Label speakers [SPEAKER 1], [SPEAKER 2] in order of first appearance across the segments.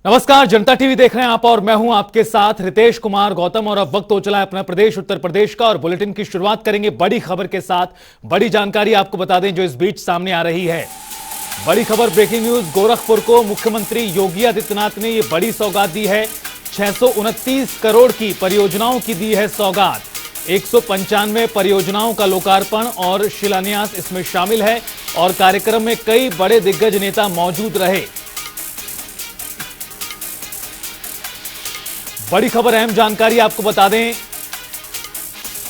[SPEAKER 1] नमस्कार, जनता टीवी देख रहे हैं आप और मैं हूं आपके साथ रितेश कुमार गौतम। और अब वक्त हो चला है अपना प्रदेश उत्तर प्रदेश का और बुलेटिन की शुरुआत करेंगे बड़ी खबर के साथ। बड़ी जानकारी आपको बता दें जो इस बीच सामने आ रही है। बड़ी खबर, ब्रेकिंग न्यूज। गोरखपुर को मुख्यमंत्री योगी आदित्यनाथ ने यह बड़ी सौगात दी है। 629 करोड़ की परियोजनाओं की दी है सौगात। 195 परियोजनाओं का लोकार्पण और शिलान्यास इसमें शामिल है और कार्यक्रम में कई बड़े दिग्गज नेता मौजूद रहे। बड़ी खबर, अहम जानकारी आपको बता दें,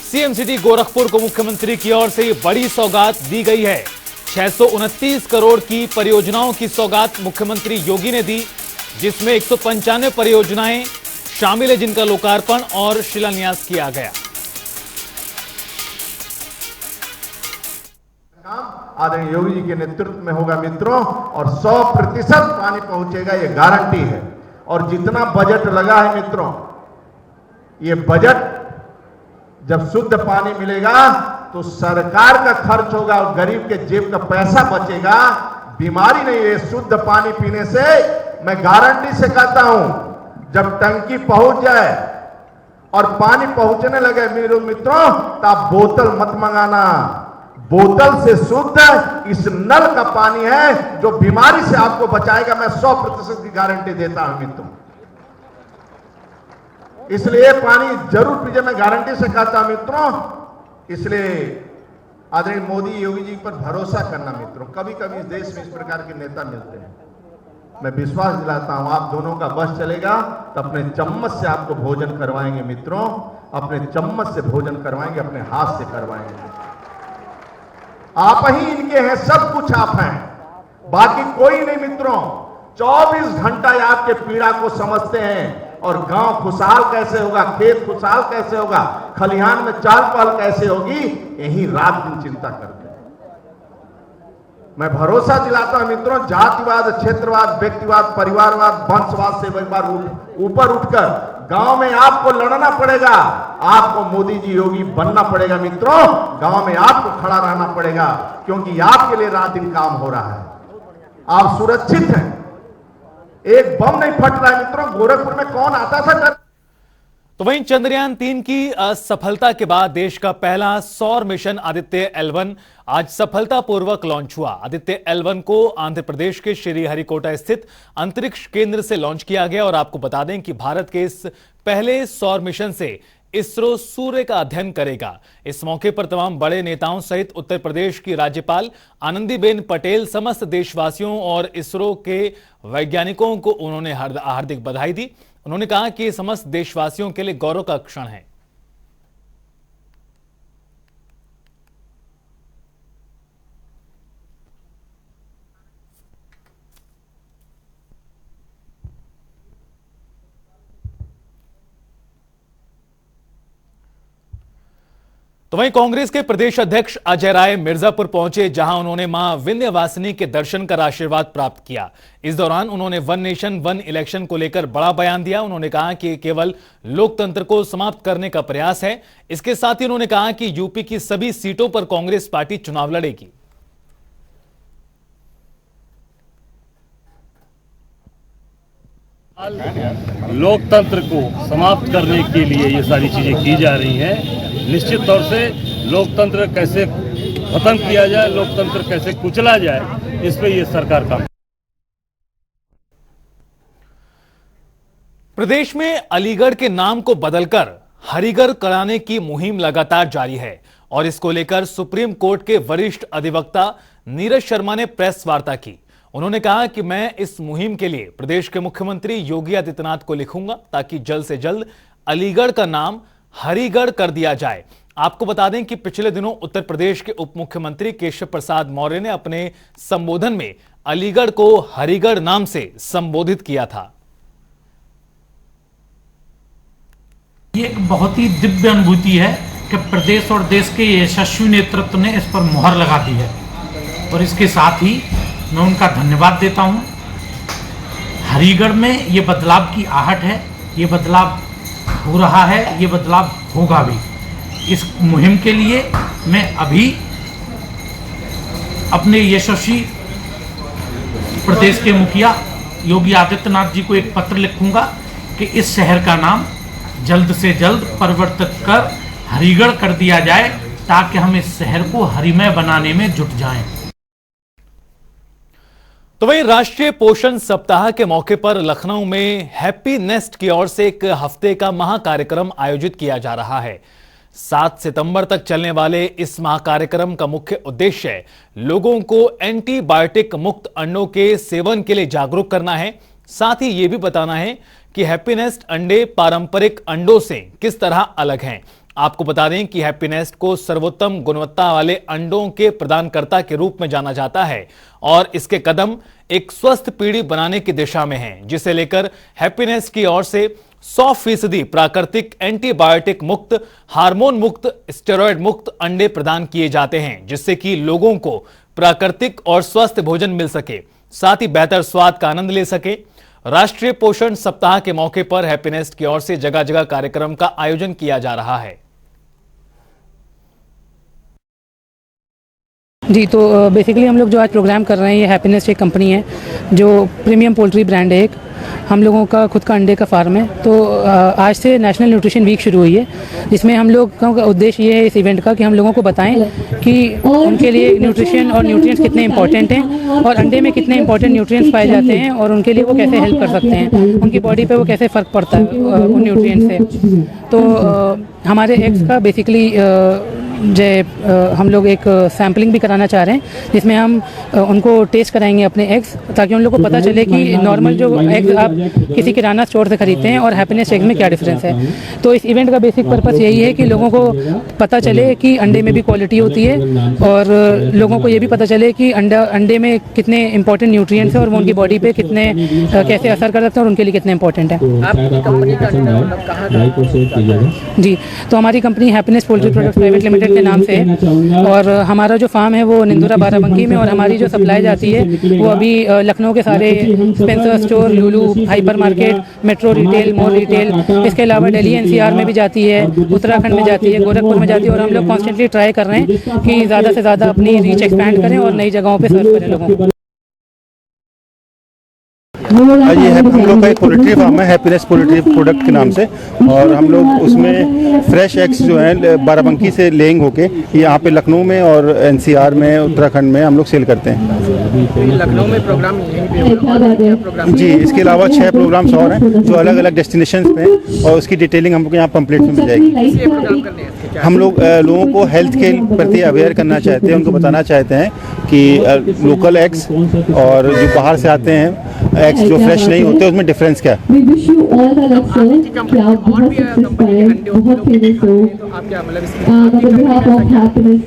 [SPEAKER 1] सीएम सिटी गोरखपुर को मुख्यमंत्री की ओर से ये बड़ी सौगात दी गई है। 629 करोड़ की परियोजनाओं की सौगात मुख्यमंत्री योगी ने दी, जिसमें 195 परियोजनाएं शामिल है जिनका लोकार्पण और शिलान्यास किया गया।
[SPEAKER 2] आदरणीय योगी जी के नेतृत्व में होगा मित्रों, और 100% पानी पहुंचेगा, ये गारंटी है। और जितना बजट लगा है मित्रों, ये बजट जब शुद्ध पानी मिलेगा तो सरकार का खर्च होगा और गरीब के जेब का पैसा बचेगा। बीमारी नहीं है शुद्ध पानी पीने से। मैं गारंटी से कहता हूं, जब टंकी पहुंच जाए और पानी पहुंचने लगे मेरे मित्रों, तो आप बोतल मत मंगाना। बोतल से शुद्ध इस नल का पानी है जो बीमारी से आपको बचाएगा। मैं 100% की गारंटी देता हूं मित्रों, इसलिए पानी जरूर पीजिए, मैं गारंटी से कहता हूं मित्रों। इसलिए आदरणीय मोदी योगी जी पर भरोसा करना मित्रों। कभी कभी इस देश में इस प्रकार के नेता मिलते हैं, मैं विश्वास दिलाता हूं आप दोनों का बस चलेगा तो अपने चम्मच से आपको भोजन करवाएंगे मित्रों, अपने चम्मच से भोजन करवाएंगे, अपने हाथ से करवाएंगे। आप ही इनके हैं, सब कुछ आप हैं, बाकी कोई नहीं मित्रों। 24 घंटा आपके पीड़ा को समझते हैं। और गांव खुशहाल कैसे होगा, खेत खुशहाल कैसे होगा, खलिहान में चाल पहल कैसे होगी, यही रात दिन चिंता करते हैं। मैं भरोसा दिलाता हूं मित्रों, जातिवाद, क्षेत्रवाद, व्यक्तिवाद, परिवारवाद, वंशवाद से एक बार ऊपर उठकर गांव में आपको लड़ना पड़ेगा। आपको मोदी जी योगी बनना पड़ेगा मित्रों। गांव में आपको खड़ा रहना पड़ेगा, क्योंकि आपके लिए रात दिन काम हो रहा है। आप सुरक्षित हैं, एक बम नहीं फट रहा है मित्रों। गोरखपुर में कौन आता था डर।
[SPEAKER 1] तो वहीं चंद्रयान 3 की सफलता के बाद देश का पहला सौर मिशन आदित्य L1 आज सफलतापूर्वक लॉन्च हुआ। आदित्य L1 को आंध्र प्रदेश के श्रीहरिकोटा स्थित अंतरिक्ष केंद्र से लॉन्च किया गया। और आपको बता दें कि भारत के इस पहले सौर मिशन से इसरो सूर्य का अध्ययन करेगा। इस मौके पर तमाम बड़े नेताओं सहित उत्तर प्रदेश की राज्यपाल आनंदीबेन पटेल, समस्त देशवासियों और इसरो के वैज्ञानिकों को उन्होंने हार्दिक बधाई दी। उन्होंने कहा कि समस्त देशवासियों के लिए गौरव का क्षण है। तो वहीं कांग्रेस के प्रदेश अध्यक्ष अजय राय मिर्जापुर पहुंचे, जहां उन्होंने मां विंध्यवासिनी के दर्शन कर आशीर्वाद प्राप्त किया। इस दौरान उन्होंने वन नेशन वन इलेक्शन को लेकर बड़ा बयान दिया। उन्होंने कहा कि केवल लोकतंत्र को समाप्त करने का प्रयास है। इसके साथ ही उन्होंने कहा कि यूपी की सभी सीटों पर कांग्रेस पार्टी चुनाव लड़ेगी।
[SPEAKER 3] लोकतंत्र को समाप्त करने के लिए ये सारी चीजें की जा रही हैं। निश्चित तौर से लोकतंत्र कैसे खत्म किया जाए, लोकतंत्र कैसे कुचला जाए, इस पे ये सरकार काम।
[SPEAKER 1] प्रदेश में अलीगढ़ के नाम को बदलकर हरिगढ़ कराने की मुहिम लगातार जारी है और इसको लेकर सुप्रीम कोर्ट के वरिष्ठ अधिवक्ता नीरज शर्मा ने प्रेस वार्ता की। उन्होंने कहा कि मैं इस मुहिम के लिए प्रदेश के मुख्यमंत्री योगी आदित्यनाथ को लिखूंगा ताकि जल्द से जल्द अलीगढ़ का नाम हरिगढ़ कर दिया जाए। आपको बता दें कि पिछले दिनों उत्तर प्रदेश के उप मुख्यमंत्री केशव प्रसाद मौर्य ने अपने संबोधन में अलीगढ़ को हरिगढ़ नाम से संबोधित किया था।
[SPEAKER 4] ये एक बहुत ही दिव्य अनुभूति है कि प्रदेश और देश के यशस्वी नेतृत्व ने इस पर मुहर लगा दी है और इसके साथ ही मैं उनका धन्यवाद देता हूं। हरिगढ़ में ये बदलाव की आहट है, ये बदलाव हो रहा है, ये बदलाव होगा भी। इस मुहिम के लिए मैं अभी अपने यशस्वी प्रदेश के मुखिया योगी आदित्यनाथ जी को एक पत्र लिखूंगा कि इस शहर का नाम जल्द से जल्द परिवर्तित कर हरिगढ़ कर दिया जाए, ताकि हम इस शहर को हरिमय बनाने में जुट जाएं।
[SPEAKER 1] तो वहीं राष्ट्रीय पोषण सप्ताह के मौके पर लखनऊ में हैप्पी नेस्ट की ओर से एक हफ्ते का महाकार्यक्रम आयोजित किया जा रहा है। 7 सितंबर तक चलने वाले इस महाकार्यक्रम का मुख्य उद्देश्य लोगों को एंटीबायोटिक मुक्त अंडों के सेवन के लिए जागरूक करना है। साथ ही यह भी बताना है कि हैप्पी नेस्ट अंडे पारंपरिक अंडों से किस तरह अलग हैं। आपको बता दें कि हैप्पी नेस्ट को सर्वोत्तम गुणवत्ता वाले अंडों के प्रदानकर्ता के रूप में जाना जाता है और इसके कदम एक स्वस्थ पीढ़ी बनाने की दिशा में हैं, जिसे लेकर हैप्पी नेस्ट की ओर से 100% प्राकृतिक एंटीबायोटिक मुक्त, हार्मोन मुक्त, स्टेरॉयड मुक्त अंडे प्रदान किए जाते हैं, जिससे कि लोगों को प्राकृतिक और स्वस्थ भोजन मिल सके, साथ ही बेहतर स्वाद का आनंद ले सके। राष्ट्रीय पोषण सप्ताह के मौके पर हैप्पी नेस्ट की ओर से जगह जगह कार्यक्रम का आयोजन किया जा रहा है।
[SPEAKER 5] जी, तो बेसिकली हम लोग जो आज प्रोग्राम कर रहे हैं, ये हैप्पी नेस्ट एक कंपनी है जो प्रीमियम पोल्ट्री ब्रांड है। एक हम लोगों का खुद का अंडे का फार्म है। तो आज से नेशनल न्यूट्रिशन वीक शुरू हुई है, जिसमें हम लोग का उद्देश्य ये है इस इवेंट का कि हम लोगों को बताएं कि उनके लिए न्यूट्रिशन और न्यूट्रिएंट्स कितने इंपॉर्टेंट हैं और अंडे में कितने इंपॉर्टेंट न्यूट्रिएंट्स पाए जाते हैं और उनके लिए वो कैसे हेल्प कर सकते हैं, उनकी बॉडी पे वो कैसे फ़र्क पड़ता है उन न्यूट्रिएंट्स से। तो हमारे एग्स का बेसिकली हम लोग एक सैम्पलिंग भी कराना चाह रहे हैं, जिसमें हम उनको टेस्ट कराएंगे अपने एग्स, ताकि उन लोग को पता चले कि नॉर्मल जो एग्स आप किसी किराना स्टोर से खरीदते हैं और हैप्पी नेस्ट एग्स में क्या डिफरेंस है। तो इस इवेंट का बेसिक पर्पस यही है कि लोगों को पता चले कि अंडे में भी क्वालिटी होती है और लोगों को ये भी पता चले कि अंडे में कितने इंपॉर्टेंट न्यूट्रिएंट्स हैं और वो उनकी बॉडी पे कितने कैसे असर कर सकते हैं और उनके लिए कितने इंपॉर्टेंट है। जी, तो हमारी company happy nest poultry products private limited के नाम से है और हमारा जो फार्म है वो निंदुरा बाराबंकी में, और हमारी जो सप्लाई जाती है वो अभी लखनऊ के सारे Spencer store, Lulu, hyper market, metro retail, mall retail, इसके अलावा दिल्ली एनसीआर में भी जाती है, उत्तराखंड में जाती है, गोरखपुर में जाती है। और हम लोग कॉन्स्टेंटली ट्राई कर रहे हैं कि ज़्यादा से ज़्यादा अपनी रीच एक्सपैंड करें और नई जगहों पर सर्व करें लोगों को।
[SPEAKER 6] ये है हम लोग का एक पोल्ट्री फार्म है हैप्पी नेस्ट पोल्ट्री प्रोडक्ट के नाम से, और हम लोग उसमें फ्रेश एग्स जो हैं बाराबंकी से लेंग होके यहाँ पे लखनऊ में और एनसीआर में, उत्तराखंड में हम लोग सेल करते हैं।
[SPEAKER 7] लखनऊ में प्रोग्राम प्रोग्राम
[SPEAKER 6] जी, इसके अलावा 6 प्रोग्राम्स और हैं जो अलग अलग डेस्टिनेशन पे, और उसकी डिटेलिंग हमको यहाँ पम्पलेट में मिल जाएगी। हम लोग लोगों को हेल्थ के प्रति अवेयर करना चाहते हैं, उनको बताना चाहते हैं कि लोकल एग्स और जो बाहर से आते हैं एग्स जो फ्रेश नहीं होते उसमें डिफरेंस क्या है।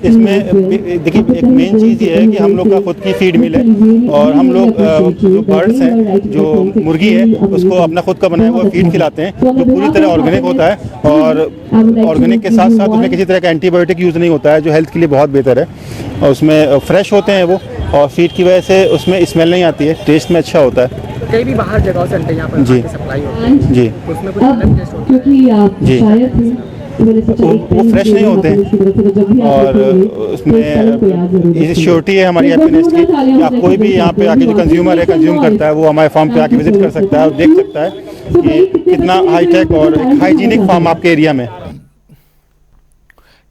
[SPEAKER 6] इसमें देखिए एक मेन चीज़ ये है कि हम लोग का खुद की फीड मिल है और हम लोग जो बर्ड्स हैं, जो मुर्गी है, उसको अपना खुद का बनाया हुआ फीड खिलाते हैं जो पूरी तरह ऑर्गेनिक होता है और ऑर्गेनिक के साथ साथ उसमें किसी तरह का एंटीबायोटिक यूज़ नहीं होता है, जो हेल्थ के लिए बहुत बेहतर है। और उसमें फ्रेश होते हैं वो, और फीड की वजह से उसमें स्मेल नहीं आती है, टेस्ट में अच्छा होता है।
[SPEAKER 7] कई भी बाहर जगहों से अंडे यहाँ पर
[SPEAKER 6] जी
[SPEAKER 7] सप्लाई होती है,
[SPEAKER 6] जी
[SPEAKER 7] उसमें कुछ अलग टेस्ट होता है।
[SPEAKER 6] जी, वो फ्रेश नहीं होते हैं और उसमें श्योरिटी है हमारी हैप्पी नेस्ट की कि आप कोई भी यहाँ पे आके जो कंज्यूमर है कंज्यूम करता है वो हमारे फार्म पे आके विजिट कर सकता है और देख सकता है कि कितना हाईटेक और हाइजीनिक फार्म आपके एरिया में।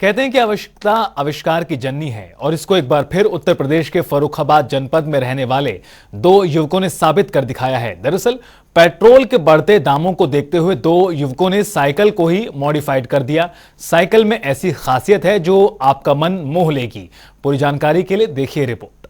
[SPEAKER 1] कहते हैं कि आवश्यकता आविष्कार की जननी है, और इसको एक बार फिर उत्तर प्रदेश के फर्रुखाबाद जनपद में रहने वाले 2 युवकों ने साबित कर दिखाया है। दरअसल पेट्रोल के बढ़ते दामों को देखते हुए 2 युवकों ने साइकिल को ही मॉडिफाइड कर दिया। साइकिल में ऐसी खासियत है जो आपका मन मोह लेगी। पूरी जानकारी के लिए देखिए रिपोर्ट।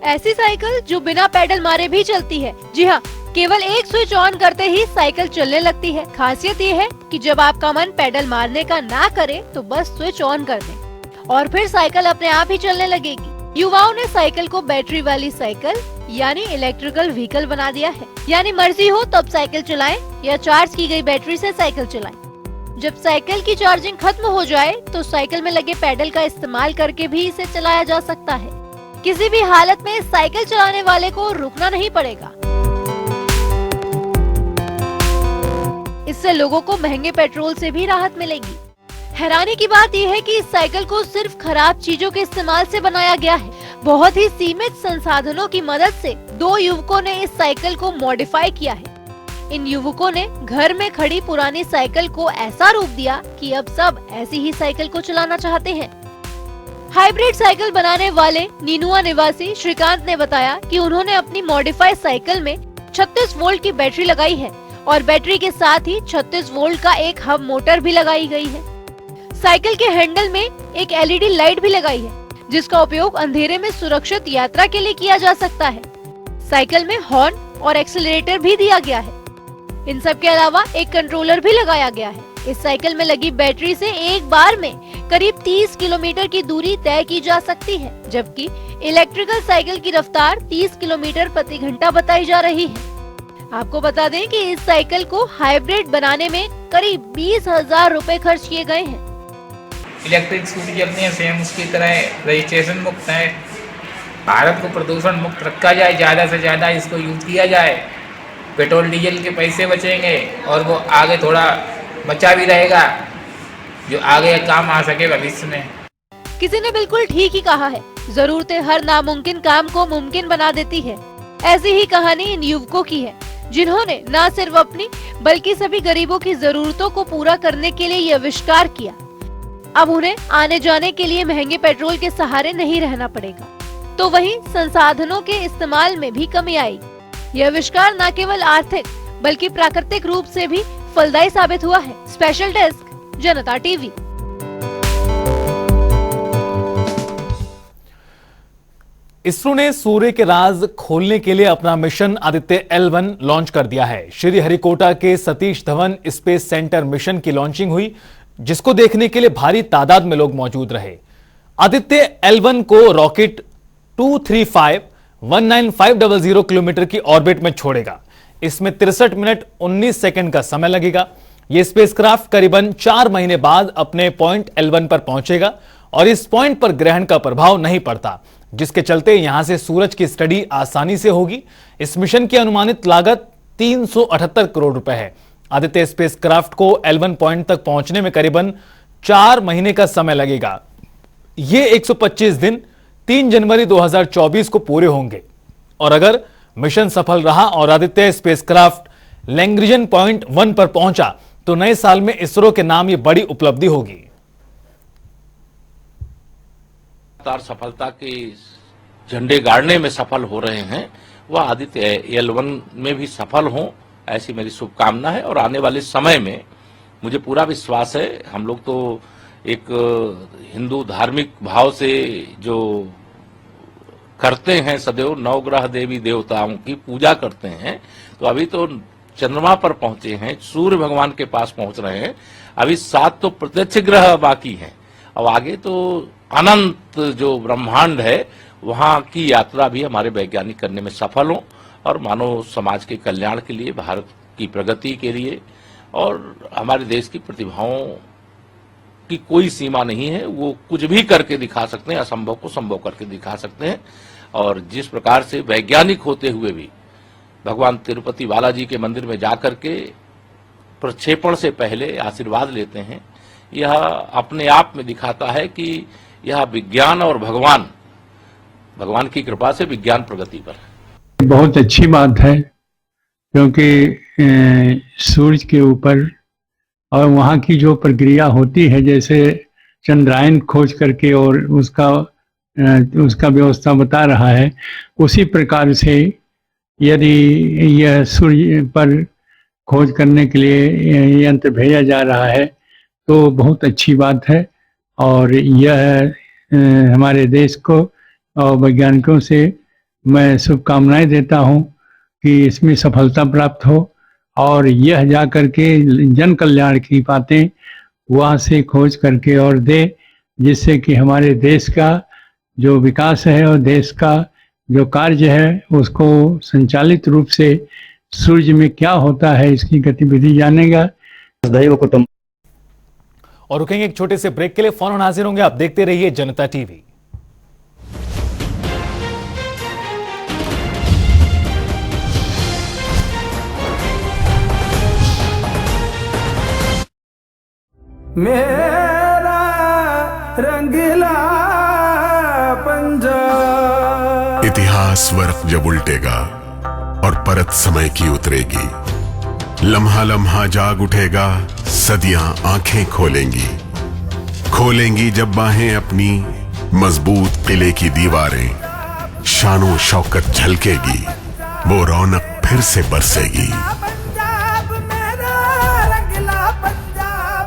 [SPEAKER 8] ऐसी साइकिल जो बिना पेडल मारे भी चलती है। जी हाँ, केवल एक स्विच ऑन करते ही साइकिल चलने लगती है। खासियत ये है कि जब आपका मन पेडल मारने का ना करे तो बस स्विच ऑन कर दें और फिर साइकिल अपने आप ही चलने लगेगी। युवाओं ने साइकिल को बैटरी वाली साइकिल यानी इलेक्ट्रिकल व्हीकल बना दिया है। यानी मर्जी हो तब साइकिल चलाएं या चार्ज की गई बैटरी से साइकिल चलाएं। जब साइकिल की चार्जिंग खत्म हो जाए तो साइकिल में लगे पेडल का इस्तेमाल करके भी इसे चलाया जा सकता है। किसी भी हालत में साइकिल चलाने वाले को रुकना नहीं पड़ेगा। इससे लोगों को महंगे पेट्रोल से भी राहत मिलेगी। हैरानी की बात यह है कि इस साइकिल को सिर्फ खराब चीजों के इस्तेमाल से बनाया गया है। बहुत ही सीमित संसाधनों की मदद से 2 युवकों ने इस साइकिल को मॉडिफाई किया है। इन युवकों ने घर में खड़ी पुरानी साइकिल को ऐसा रूप दिया कि अब सब ऐसी ही साइकिल को चलाना चाहते हैं। हाइब्रिड साइकिल बनाने वाले नीनुआ निवासी श्रीकांत ने बताया कि उन्होंने अपनी मॉडिफाइड साइकिल में 36 वोल्ट की बैटरी लगाई है और बैटरी के साथ ही 36 वोल्ट का एक हब मोटर भी लगाई गई है। साइकिल के हैंडल में एक LED लाइट भी लगाई है, जिसका उपयोग अंधेरे में सुरक्षित यात्रा के लिए किया जा सकता है। साइकिल में हॉर्न और एक्सीलरेटर भी दिया गया है। इन सब के अलावा एक कंट्रोलर भी लगाया गया है। इस साइकिल में लगी बैटरी से एक बार में करीब 30 किलोमीटर की दूरी तय की जा सकती है, जबकि इलेक्ट्रिकल साइकिल की रफ्तार 30 किलोमीटर प्रति घंटा बताई जा रही है। आपको बता दें कि इस साइकिल को हाइब्रिड बनाने में करीब 20,000 रुपए खर्च किए गए हैं।
[SPEAKER 9] इलेक्ट्रिक स्कूटी अपनी है सेम उसकी तरह रजिस्ट्रेशन मुक्त है। भारत को प्रदूषण मुक्त रखा जाए, ज़्यादा से ज़्यादा इसको यूज किया जाए। पेट्रोल डीजल के पैसे बचेंगे और वो आगे थोड़ा बचा भी रहेगा, जो आगे काम आ सके भविष्य में।
[SPEAKER 8] किसी ने बिल्कुल ठीक ही कहा है, जरूरतें हर नामुमकिन काम को मुमकिन बना देती है। ऐसी ही कहानी इन युवकों की है, जिन्होंने न सिर्फ अपनी बल्कि सभी गरीबों की जरूरतों को पूरा करने के लिए यह आविष्कार किया। अब उन्हें आने जाने के लिए महंगे पेट्रोल के सहारे नहीं रहना पड़ेगा, तो वहीं संसाधनों के इस्तेमाल में भी कमी आएगी। यह आविष्कार न केवल आर्थिक बल्कि प्राकृतिक रूप से भी फलदायी साबित हुआ है। स्पेशल डेस्क, जनता टीवी।
[SPEAKER 1] इसरो ने सूर्य के राज खोलने के लिए अपना मिशन आदित्य L1 लॉन्च कर दिया है। श्रीहरिकोटा के Satish Dhawan space centre mission की लॉन्चिंग हुई, जिसको देखने के लिए भारी तादाद में लोग मौजूद रहे। आदित्य L1 को रॉकेट 235-19500 किलोमीटर की ऑर्बिट में छोड़ेगा। इसमें 63 मिनट 19 सेकंड का समय लगेगा। यह स्पेसक्राफ्ट करीबन 4 महीने बाद अपने पॉइंट L1 पर पहुंचेगा और इस पॉइंट पर ग्रहण का प्रभाव नहीं पड़ता, जिसके चलते यहां से सूरज की स्टडी आसानी से होगी। इस मिशन की अनुमानित लागत 378 करोड़ रुपए है। आदित्य स्पेसक्राफ्ट को L1 पॉइंट तक पहुंचने में करीबन 4 महीने का समय लगेगा। ये 125 दिन 3 जनवरी 2024 को पूरे होंगे और अगर मिशन सफल रहा और आदित्य स्पेसक्राफ्ट लैंग्रिजन पॉइंट 1 पर पहुंचा तो नए साल में इसरो के नाम ये बड़ी उपलब्धि होगी।
[SPEAKER 10] सफलता के झंडे गाड़ने में सफल हो रहे हैं, वह आदित्य L1 में भी सफल हों, ऐसी मेरी शुभकामना है। और आने वाले समय में मुझे पूरा विश्वास है, हम लोग तो एक हिंदू धार्मिक भाव से जो करते हैं, सदैव नवग्रह देवी देवताओं की पूजा करते हैं, तो अभी तो चंद्रमा पर पहुंचे हैं, सूर्य भगवान के पास पहुंच रहे हैं। अभी 7 तो प्रत्यक्ष ग्रह बाकी हैं, अब आगे तो अनंत जो ब्रह्मांड है वहां की यात्रा भी हमारे वैज्ञानिक करने में सफल हों और मानव समाज के कल्याण के लिए, भारत की प्रगति के लिए और हमारे देश की प्रतिभाओं की कोई सीमा नहीं है। वो कुछ भी करके दिखा सकते हैं, असंभव को संभव करके दिखा सकते हैं। और जिस प्रकार से वैज्ञानिक होते हुए भी भगवान तिरुपति बालाजी के मंदिर में जाकर के प्रक्षेपण से पहले आशीर्वाद लेते हैं, यह अपने आप में दिखाता है कि यह विज्ञान और भगवान की कृपा से विज्ञान प्रगति पर है।
[SPEAKER 11] बहुत अच्छी बात है, क्योंकि सूरज के ऊपर और वहाँ की जो प्रक्रिया होती है, जैसे चंद्रायन खोज करके और उसका व्यवस्था बता रहा है, उसी प्रकार से यदि यह सूर्य पर खोज करने के लिए यंत्र भेजा जा रहा है तो बहुत अच्छी बात है। और यह हमारे देश को और वैज्ञानिकों से मैं शुभकामनाएं देता हूं कि इसमें सफलता प्राप्त हो और यह जा करके जन कल्याण की बातें वहाँ से खोज करके और दे, जिससे कि हमारे देश का जो विकास है और देश का जो कार्य है उसको संचालित रूप से सूर्य में क्या होता है इसकी गतिविधि जानेगा।
[SPEAKER 1] और रुकेंगे एक छोटे से ब्रेक के लिए, फौरन हाजिर होंगे। आप देखते रहिए जनता टीवी।
[SPEAKER 12] मेरा रंगीला पंजाब। स्वरक जब उल्टेगा और परत समय की उतरेगी, लम्हा लम्हा जाग उठेगा, सदियां आंखें खोलेंगी। खोलेंगी जब बाहें अपनी मजबूत किले की दीवारें, शानो शौकत झलकेगी, वो रौनक फिर से बरसेगी।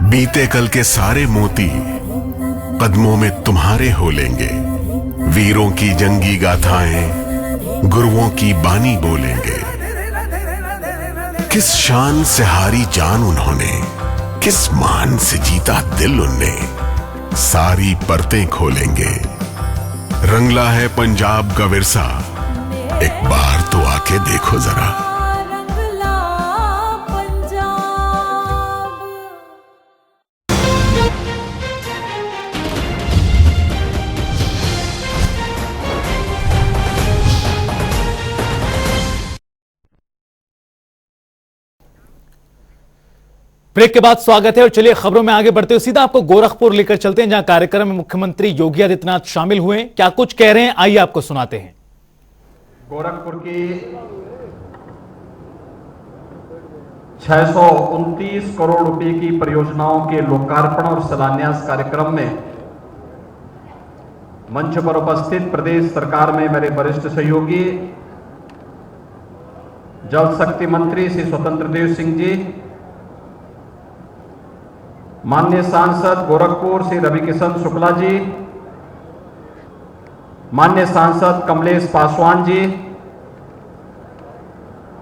[SPEAKER 12] बीते कल के सारे मोती कदमों में तुम्हारे हो लेंगे। वीरों की जंगी गाथाएं गुरुओं की बानी बोलेंगे। किस शान से हारी जान उन्होंने, किस मान से जीता दिल उनने, सारी परतें खोलेंगे। रंगला है पंजाब का विरसा, एक बार तो आके देखो जरा।
[SPEAKER 1] ब्रेक के बाद स्वागत है और चलिए खबरों में आगे बढ़ते हुए सीधा आपको गोरखपुर लेकर चलते हैं, जहां कार्यक्रम में मुख्यमंत्री योगी आदित्यनाथ शामिल हुए। क्या कुछ कह रहे हैं, आइए आपको सुनाते हैं।
[SPEAKER 2] गोरखपुर की 629 करोड़ रुपए की परियोजनाओं के लोकार्पण और शिलान्यास कार्यक्रम में मंच पर उपस्थित प्रदेश सरकार में मेरे वरिष्ठ सहयोगी जल शक्ति मंत्री श्री स्वतंत्र देव सिंह जी, माननीय सांसद गोरखपुर श्री रविकिशन शुक्ला जी, माननीय सांसद कमलेश पासवान जी,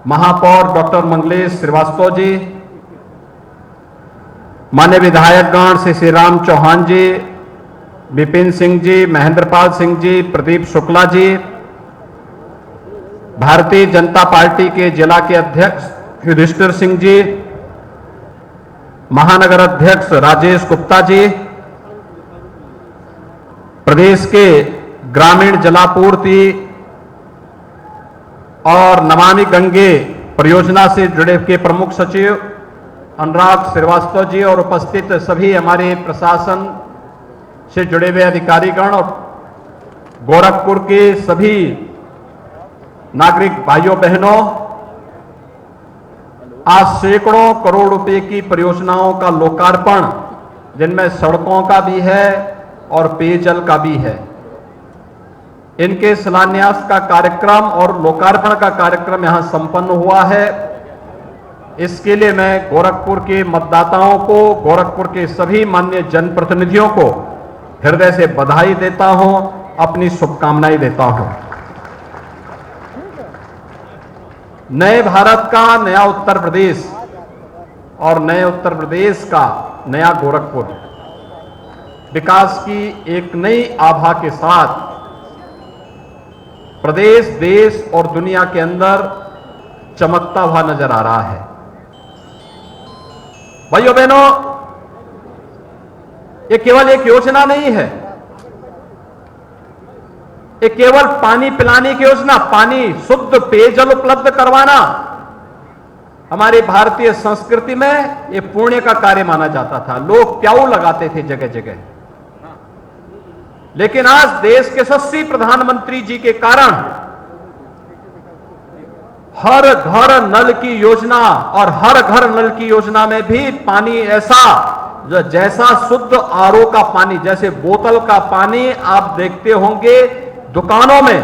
[SPEAKER 2] महापौर डॉक्टर मंगलेश श्रीवास्तव जी, माननीय विधायकगण श्री श्रीराम चौहान जी, विपिन सिंह जी, महेंद्रपाल सिंह जी, प्रदीप शुक्ला जी, भारतीय जनता पार्टी के जिला के अध्यक्ष युधिष्ठिर सिंह जी, महानगर अध्यक्ष राजेश गुप्ता जी, प्रदेश के ग्रामीण जलापूर्ति और नमामि गंगे परियोजना से जुड़े के प्रमुख सचिव अनुराग श्रीवास्तव जी और उपस्थित सभी हमारे प्रशासन से जुड़े हुए अधिकारीगण और गोरखपुर के सभी नागरिक भाइयों बहनों, आज सैकड़ों करोड़ रुपए की परियोजनाओं का लोकार्पण, जिनमें सड़कों का भी है और पेयजल का भी है, इनके शिलान्यास का कार्यक्रम और लोकार्पण का कार्यक्रम यहां संपन्न हुआ है। इसके लिए मैं गोरखपुर के मतदाताओं को, गोरखपुर के सभी माननीय जनप्रतिनिधियों को हृदय से बधाई देता हूं, अपनी शुभकामनाएं देता हूं। नए भारत का नया उत्तर प्रदेश और नए उत्तर प्रदेश का नया गोरखपुर विकास की एक नई आभा के साथ प्रदेश, देश और दुनिया के अंदर चमकता हुआ नजर आ रहा है। भाइयों बहनों, ये केवल एक योजना नहीं है, ये केवल पानी पिलाने की योजना, पानी शुद्ध पेयजल उपलब्ध करवाना हमारी भारतीय संस्कृति में ये पुण्य का कार्य माना जाता था। लोग प्याऊ लगाते थे जगह जगह, लेकिन आज देश के यशस्वी प्रधानमंत्री जी के कारण हर घर नल की योजना और हर घर नल की योजना में भी पानी ऐसा जैसा शुद्ध आरओ का पानी, जैसे बोतल का पानी आप देखते होंगे दुकानों में,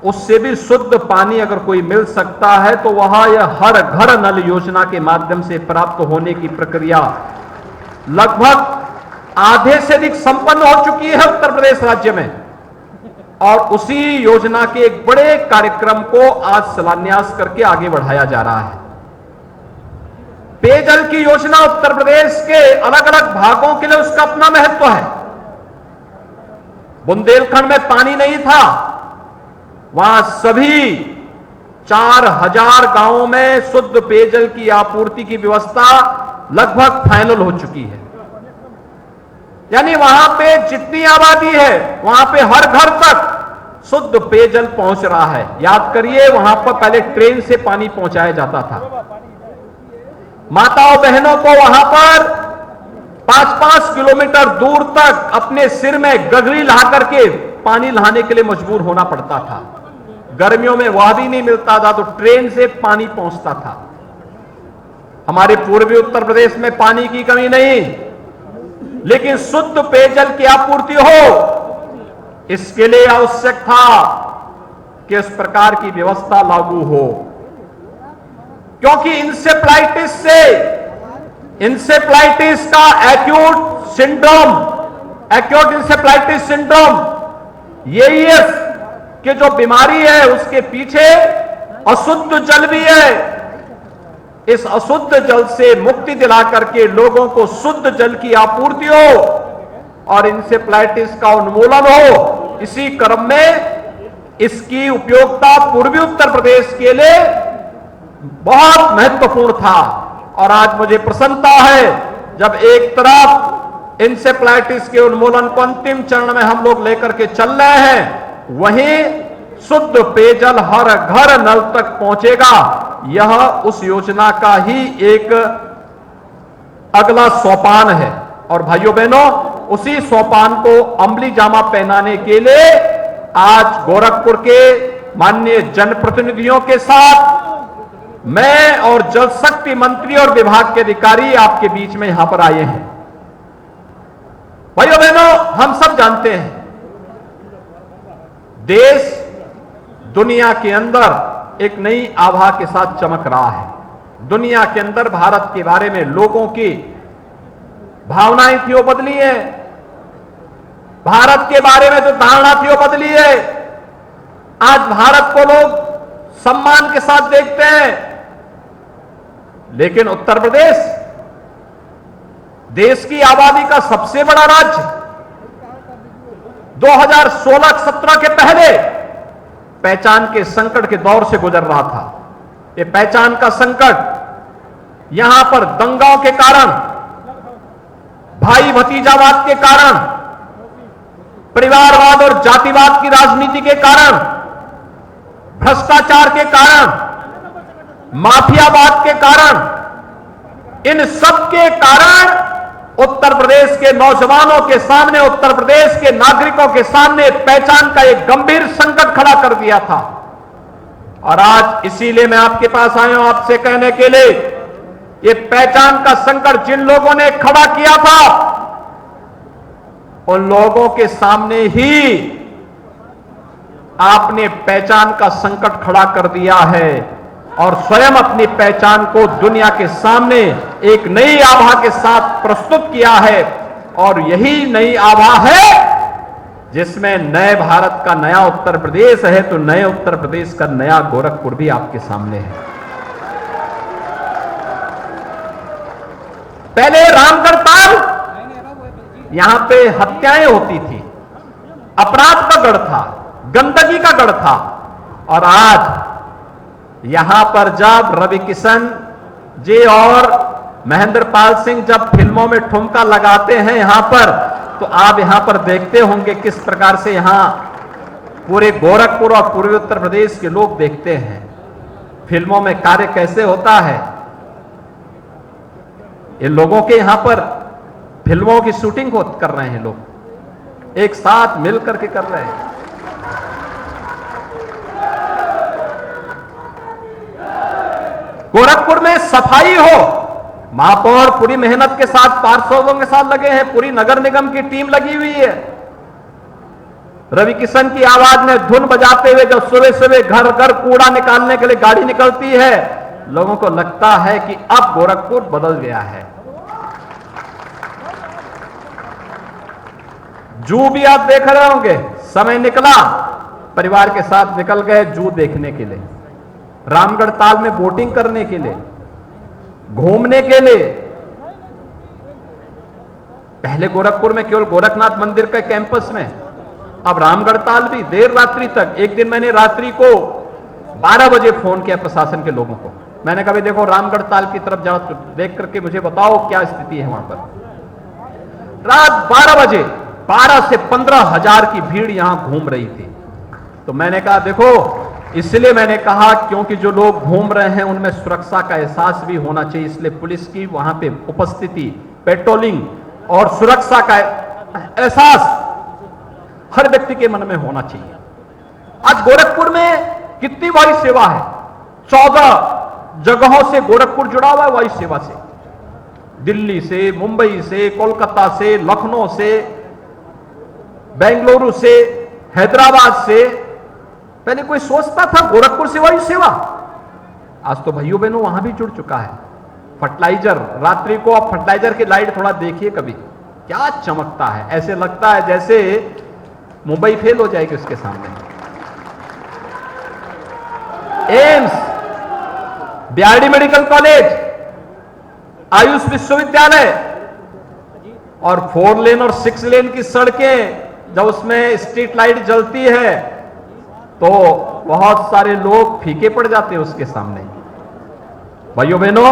[SPEAKER 2] उससे भी शुद्ध पानी अगर कोई मिल सकता है तो वह यह हर घर नल योजना के माध्यम से प्राप्त होने की प्रक्रिया लगभग आधे से अधिक संपन्न हो चुकी है उत्तर प्रदेश राज्य में। और उसी योजना के एक बड़े कार्यक्रम को आज शिलान्यास करके आगे बढ़ाया जा रहा है। पेयजल की योजना उत्तर प्रदेश के अलग अलग भागों के लिए उसका अपना महत्व है। बुंदेलखंड में पानी नहीं था, वहां सभी 4000 गांवों में शुद्ध पेयजल की आपूर्ति की व्यवस्था लगभग फाइनल हो चुकी है। यानी वहां पे जितनी आबादी है वहां पे हर घर तक शुद्ध पेयजल पहुंच रहा है। याद करिए, वहां पर पहले ट्रेन से पानी पहुंचाया जाता था। माताओं बहनों को वहां पर 5-5 किलोमीटर दूर तक अपने सिर में गगरी ला करके पानी लाने के लिए मजबूर होना पड़ता था। गर्मियों में वह भी नहीं मिलता था तो ट्रेन से पानी पहुंचता था। हमारे पूर्वी उत्तर प्रदेश में पानी की कमी नहीं, लेकिन शुद्ध पेयजल की आपूर्ति हो, इसके लिए आवश्यक था कि इस प्रकार की व्यवस्था लागू हो, क्योंकि इंसेफ्लाइटिस का एक्यूट इंसेफ्लाइटिस सिंड्रोम यही है कि जो बीमारी है उसके पीछे अशुद्ध जल भी है। इस अशुद्ध जल से मुक्ति दिला करके लोगों को शुद्ध जल की आपूर्ति हो और इंसेफ्लाइटिस का उन्मूलन हो, इसी क्रम में इसकी उपयोगिता पूर्वी उत्तर प्रदेश के लिए बहुत महत्वपूर्ण था। और आज मुझे प्रसन्नता है जब एक तरफ इंसेफ्लाइटिस के उन्मूलन को अंतिम चरण में हम लोग लेकर के चल रहे हैं, वहीं शुद्ध पेयजल हर घर नल तक पहुंचेगा। यह उस योजना का ही एक अगला सोपान है। और भाइयों बहनों, उसी सोपान को अमली जामा पहनाने के लिए आज गोरखपुर के माननीय जनप्रतिनिधियों के साथ मैं और जल शक्ति मंत्री और विभाग के अधिकारी आपके बीच में यहां पर आए हैं। भाइयों बहनों, हम सब जानते हैं देश दुनिया के अंदर एक नई आभा के साथ चमक रहा है। दुनिया के अंदर भारत के बारे में लोगों की भावनाएं थी वो बदली है, भारत के बारे में जो धारणा थी वो बदली है। आज भारत को लोग सम्मान के साथ देखते हैं, लेकिन उत्तर प्रदेश देश की आबादी का सबसे बड़ा राज्य 2016-17 के पहले पहचान के संकट के दौर से गुजर रहा था। ये पहचान का संकट यहां पर दंगाओं के कारण, भाई भतीजावाद के कारण, परिवारवाद और जातिवाद की राजनीति के कारण, भ्रष्टाचार के कारण, माफियावाद के कारण, इन सब के कारण उत्तर प्रदेश के नौजवानों के सामने, उत्तर प्रदेश के नागरिकों के सामने पहचान का एक गंभीर संकट खड़ा कर दिया था। और आज इसीलिए मैं आपके पास आया हूं आपसे कहने के लिए, ये पहचान का संकट जिन लोगों ने खड़ा किया था उन लोगों के सामने ही आपने पहचान का संकट खड़ा कर दिया है और स्वयं अपनी पहचान को दुनिया के सामने एक नई आभा के साथ प्रस्तुत किया है। और यही नई आभा है जिसमें नए भारत का नया उत्तर प्रदेश है, तो नए उत्तर प्रदेश का नया गोरखपुर भी आपके सामने है। पहले रामगढ़ ताल यहां पे हत्याएं होती थी, अपराध का गढ़ था, गंदगी का गढ़ था। और आज यहां पर जब रवि किशन जी और महेंद्र पाल सिंह जब फिल्मों में ठुमका लगाते हैं यहां पर, तो आप यहां पर देखते होंगे किस प्रकार से यहां पूरे गोरखपुर और पूर्वी उत्तर प्रदेश के लोग देखते हैं फिल्मों में कार्य कैसे होता है। ये लोगों के यहां पर फिल्मों की शूटिंग कर रहे हैं, लोग एक साथ मिल करके कर रहे हैं। गोरखपुर में सफाई हो, महापौर पूरी मेहनत के साथ पार्षदों के साथ लगे हैं, पूरी नगर निगम की टीम लगी हुई है। रवि किशन की आवाज में धुन बजाते हुए जब सुबह सुबह घर घर कूड़ा निकालने के लिए गाड़ी निकलती है, लोगों को लगता है कि अब गोरखपुर बदल गया है। जू भी आप देख रहे होंगे, समय निकला, परिवार के साथ निकल गए जू देखने के लिए, रामगढ़ ताल में बोटिंग करने के लिए, घूमने के लिए। पहले गोरखपुर में केवल गोरखनाथ मंदिर के कैंपस में, अब रामगढ़ ताल भी देर रात्रि तक। एक दिन मैंने रात्रि को 12 बजे फोन किया प्रशासन के लोगों को, मैंने कहा देखो रामगढ़ ताल की तरफ जाओ, देख करके मुझे बताओ क्या स्थिति है वहां पर। रात 12 बजे 12 से 15 हजार की भीड़ यहां घूम रही थी। तो मैंने कहा देखो, इसलिए मैंने कहा क्योंकि जो लोग घूम रहे हैं उनमें सुरक्षा का एहसास भी होना चाहिए, इसलिए पुलिस की वहां पे उपस्थिति, पेट्रोलिंग और सुरक्षा का एहसास हर व्यक्ति के मन में होना चाहिए। आज गोरखपुर में
[SPEAKER 13] कितनी वायु सेवा है, 14 जगहों से गोरखपुर जुड़ा हुआ है वायु सेवा से, दिल्ली से, मुंबई से, कोलकाता से, लखनऊ से, बेंगलुरु से, हैदराबाद से। पहले कोई सोचता था गोरखपुर से वायु सेवा? आज तो भाइयों बहनों वहां भी जुड़ चुका है। फर्टिलाइजर, रात्रि को आप फर्टिलाइजर की लाइट थोड़ा देखिए कभी, क्या चमकता है, ऐसे लगता है जैसे मुंबई फेल हो जाएगी उसके सामने। AIIMS, BRD medical college, Ayush विश्वविद्यालय और 4 लेन और 6 लेन की सड़कें, जब उसमें स्ट्रीट लाइट जलती है तो बहुत सारे लोग फीके पड़ जाते हैं उसके सामने। भाइयों बहनों,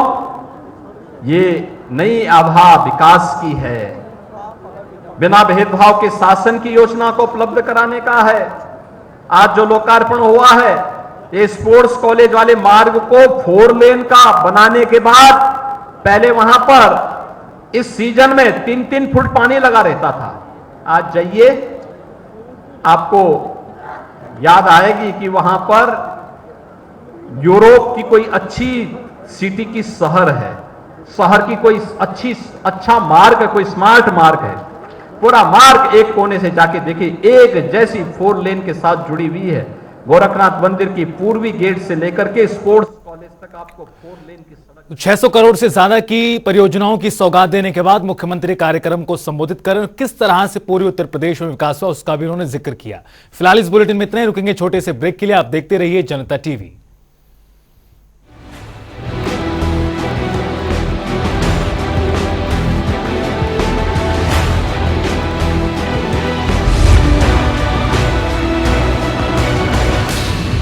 [SPEAKER 13] ये नई आभा विकास की है, बिना भेदभाव के शासन की योजना को उपलब्ध कराने का है। आज जो लोकार्पण हुआ है, ये स्पोर्ट्स कॉलेज वाले मार्ग को 4 लेन का बनाने के बाद पहले वहां पर इस सीजन में 3-3 फुट पानी लगा रहता था। आज जाइए, आपको याद आएगी कि वहां पर यूरोप की कोई अच्छी सिटी की शहर है, शहर की कोई अच्छा मार्ग है, कोई स्मार्ट मार्ग है, पूरा मार्ग एक कोने से जाके देखिए एक जैसी 4 लेन के साथ जुड़ी हुई है। गोरखनाथ मंदिर की पूर्वी गेट से लेकर के स्पोर्ट्स कॉलेज तक आपको 4 लेन की सड़क।
[SPEAKER 1] 600 करोड़ से ज्यादा की परियोजनाओं की सौगात देने के बाद मुख्यमंत्री कार्यक्रम को संबोधित कर किस तरह से पूर्वी उत्तर प्रदेश में विकास हुआ उसका भी उन्होंने जिक्र किया। फिलहाल इस बुलेटिन में इतना ही, रुकेंगे छोटे से ब्रेक के लिए। आप देखते रहिए जनता टीवी।